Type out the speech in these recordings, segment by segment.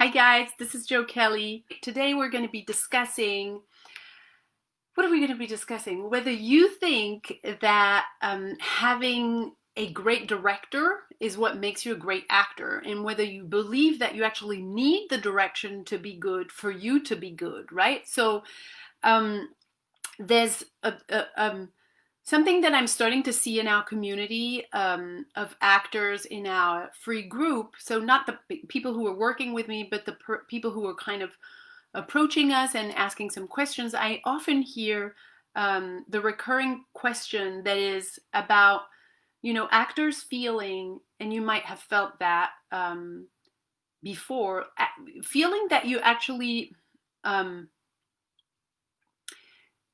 Hi guys, this is Jo Kelly. Today we're going to be discussing, what are we going to be discussing? Whether you think that having a great director is what makes you a great actor, and whether you believe that you actually need the direction to be good for you to be good, right? So um, there's something that I'm starting to see in our community of actors in our free group. So not the people who are working with me, but the people who are kind of approaching us and asking some questions. I often hear the recurring question that is about, actors feeling, and you might have felt that before, feeling that you actually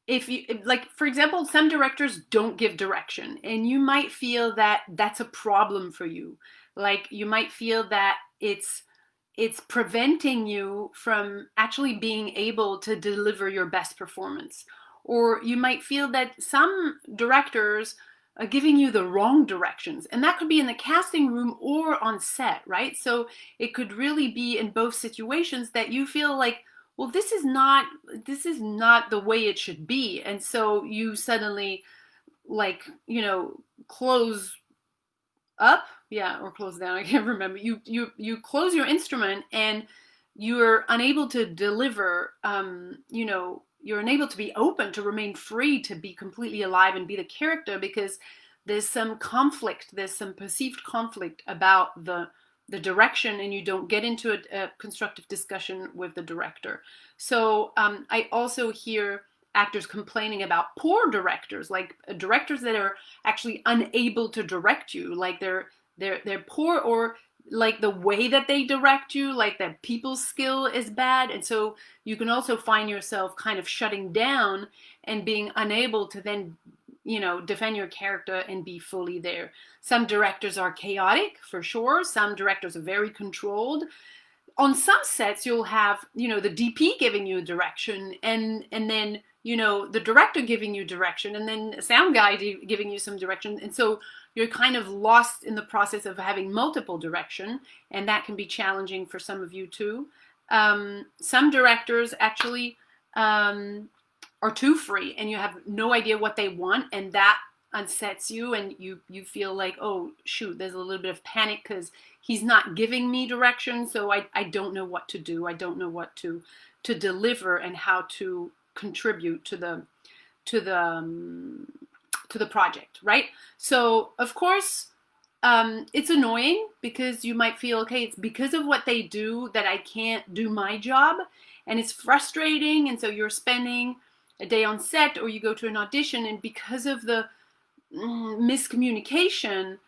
if you like, for example, some directors don't give direction, and you might feel that that's a problem for you. Like, you might feel that it's preventing you from actually being able to deliver your best performance. Or you might feel that some directors are giving you the wrong directions, and that could be in the casting room or on set, right? So it could really be in both situations that you feel like, well, this is not the way it should be. And so you suddenly, like, close up, yeah, or close down, I can't remember. You close your instrument, and you're unable to deliver. You're unable to be open, to remain free, to be completely alive and be the character, because there's some conflict, there's some perceived conflict about the direction, and you don't get into a constructive discussion with the director. So I also hear actors complaining about poor directors, like directors that are actually unable to direct you, like they're poor, or like the way that they direct you, like that people's skill is bad. And so you can also find yourself kind of shutting down and being unable to then defend your character and be fully there. Some directors are chaotic, for sure. Some directors are very controlled. On some sets, you'll have the DP giving you direction, and then the director giving you direction, and then a sound guy giving you some direction. And so you're kind of lost in the process of having multiple direction, and that can be challenging for some of you too. Some directors actually are too free, and you have no idea what they want, and that unsets you, and you feel like, oh shoot, there's a little bit of panic because he's not giving me direction, so I don't know what to do. I don't know what to deliver and how to contribute to the project, right? So of course it's annoying, because you might feel, okay, it's because of what they do that I can't do my job, and it's frustrating. And so you're spending a day on set, or you go to an audition, and because of the miscommunication,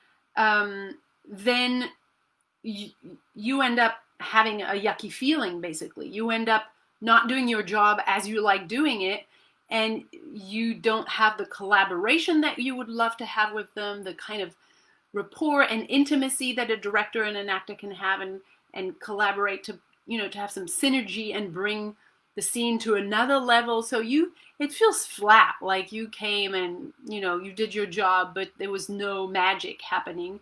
then you end up having a yucky feeling. Basically, you end up not doing your job as you like doing it, and you don't have the collaboration that you would love to have with them, the kind of rapport and intimacy that a director and an actor can have, and collaborate to to have some synergy and bring the scene to another level. So it feels flat, like you came and you did your job, but there was no magic happening.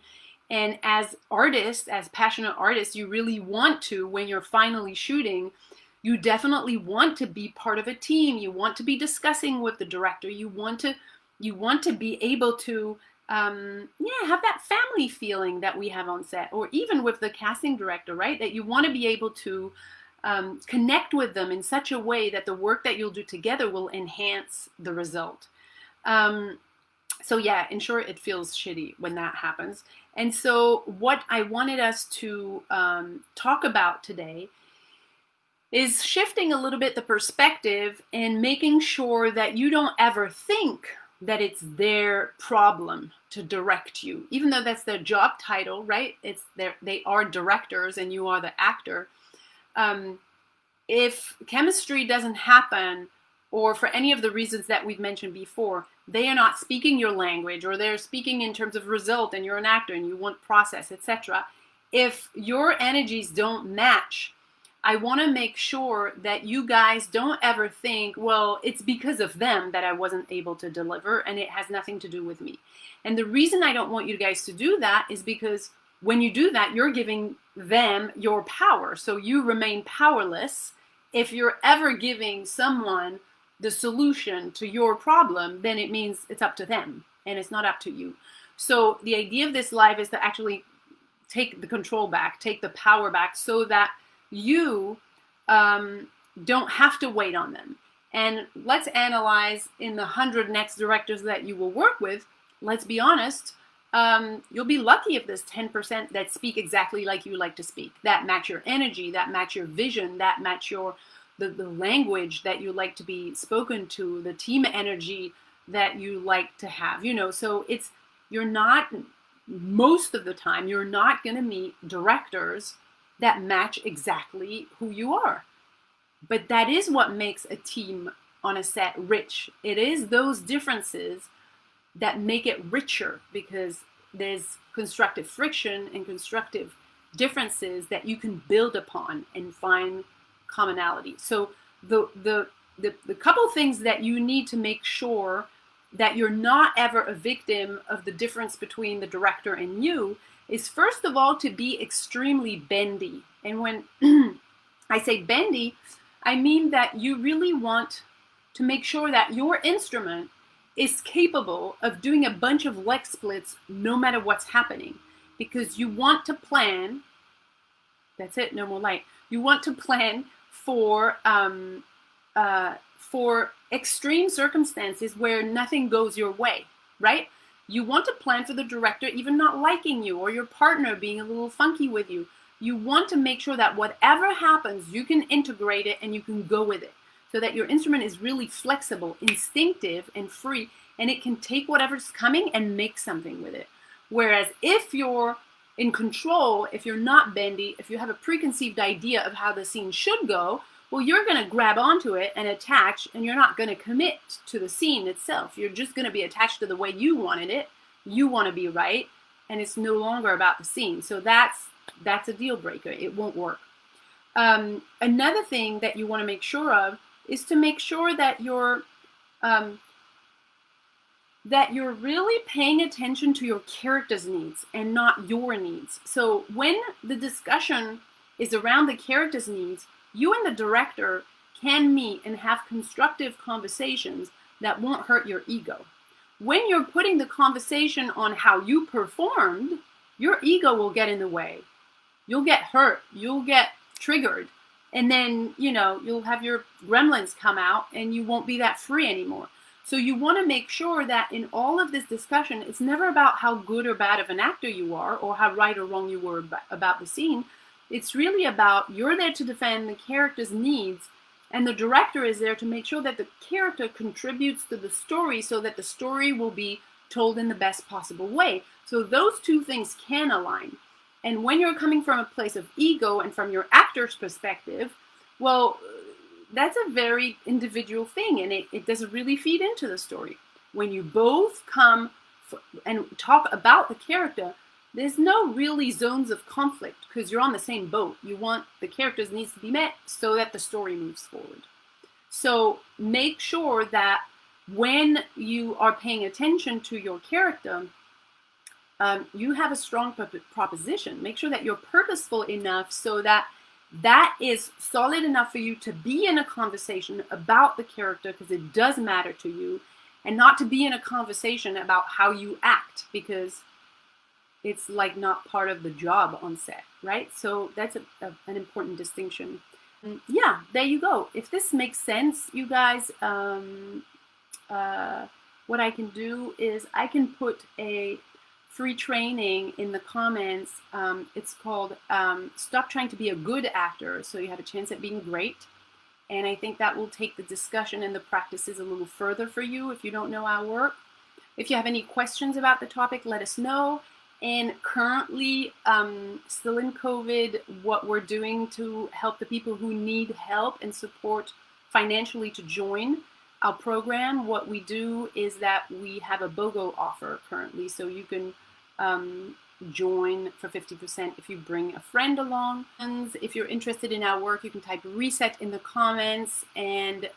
And as artists, as passionate artists, you really want to, when you're finally shooting, you definitely want to be part of a team. You want to be discussing with the director. You want to be able to have that family feeling that we have on set, or even with the casting director, right? That you want to be able to connect with them in such a way that the work that you'll do together will enhance the result. So yeah, in short, it feels shitty when that happens. And so what I wanted us to talk about today is shifting a little bit the perspective, and making sure that you don't ever think that it's their problem to direct you, even though that's their job title, right? They are directors, and you are the actor. If chemistry doesn't happen, or for any of the reasons that we've mentioned before, they are not speaking your language, or they're speaking in terms of result, and you're an actor and you want process, etc. If your energies don't match, I want to make sure that you guys don't ever think, well, it's because of them that I wasn't able to deliver, and it has nothing to do with me. And the reason I don't want you guys to do that is because when you do that, you're giving them your power. So you remain powerless. If you're ever giving someone the solution to your problem, then it means it's up to them and it's not up to you. So the idea of this live is to actually take the control back, take the power back, so that you don't have to wait on them. And let's analyze in the 100 next directors that you will work with. Let's be honest, you'll be lucky if there's 10% that speak exactly like you like to speak, that match your energy, that match your vision, that match your the language that you like to be spoken to, the team energy that you like to have. So you're not, most of the time, you're not going to meet directors that match exactly who you are. But that is what makes a team on a set rich. It is those differences that make it richer, because there's constructive friction and constructive differences that you can build upon and find commonality. So the couple things that you need to make sure that you're not ever a victim of the difference between the director and you is, first of all, to be extremely bendy. And when I say bendy, I mean that you really want to make sure that your instrument is capable of doing a bunch of leg splits no matter what's happening, because you want to plan. That's it, no more light. You want to plan for extreme circumstances where nothing goes your way, right? You want to plan for the director even not liking you, or your partner being a little funky with you. You want to make sure that whatever happens, you can integrate it and you can go with it, so that your instrument is really flexible, instinctive, and free, and it can take whatever's coming and make something with it. Whereas if you're in control, if you're not bendy, if you have a preconceived idea of how the scene should go, well, you're going to grab onto it and attach, and you're not going to commit to the scene itself. You're just going to be attached to the way you wanted it. You want to be right, and it's no longer about the scene. So that's a deal breaker. It won't work. Another thing that you want to make sure of is to make sure that you're really paying attention to your character's needs and not your needs. So when the discussion is around the character's needs, you and the director can meet and have constructive conversations that won't hurt your ego. When you're putting the conversation on how you performed, your ego will get in the way. You'll get hurt. You'll get triggered. And then, you'll have your gremlins come out and you won't be that free anymore. So you want to make sure that in all of this discussion, it's never about how good or bad of an actor you are, or how right or wrong you were about the scene. It's really about, you're there to defend the character's needs, and the director is there to make sure that the character contributes to the story so that the story will be told in the best possible way. So those two things can align. And when you're coming from a place of ego and from your actor's perspective, well, that's a very individual thing, and it doesn't really feed into the story. When you both come and talk about the character, there's no really zones of conflict, because you're on the same boat. You want the character's needs to be met so that the story moves forward. So make sure that when you are paying attention to your character, you have a strong proposition. Make sure that you're purposeful enough so that that is solid enough for you to be in a conversation about the character, because it does matter to you, and not to be in a conversation about how you act, because it's like not part of the job on set, right? So that's an important distinction. Yeah, there you go. If this makes sense, you guys, what I can do is I can put a free training in the comments. It's called Stop Trying to Be a Good Actor, so you have a chance at being great. And I think that will take the discussion and the practices a little further for you if you don't know our work. If you have any questions about the topic, let us know. And currently, still in COVID, what we're doing to help the people who need help and support financially to join our program, what we do is that we have a BOGO offer currently. So you can join for 50% if you bring a friend along. And if you're interested in our work, you can type reset in the comments, and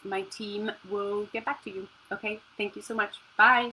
my team will get back to you. Okay, thank you so much. Bye.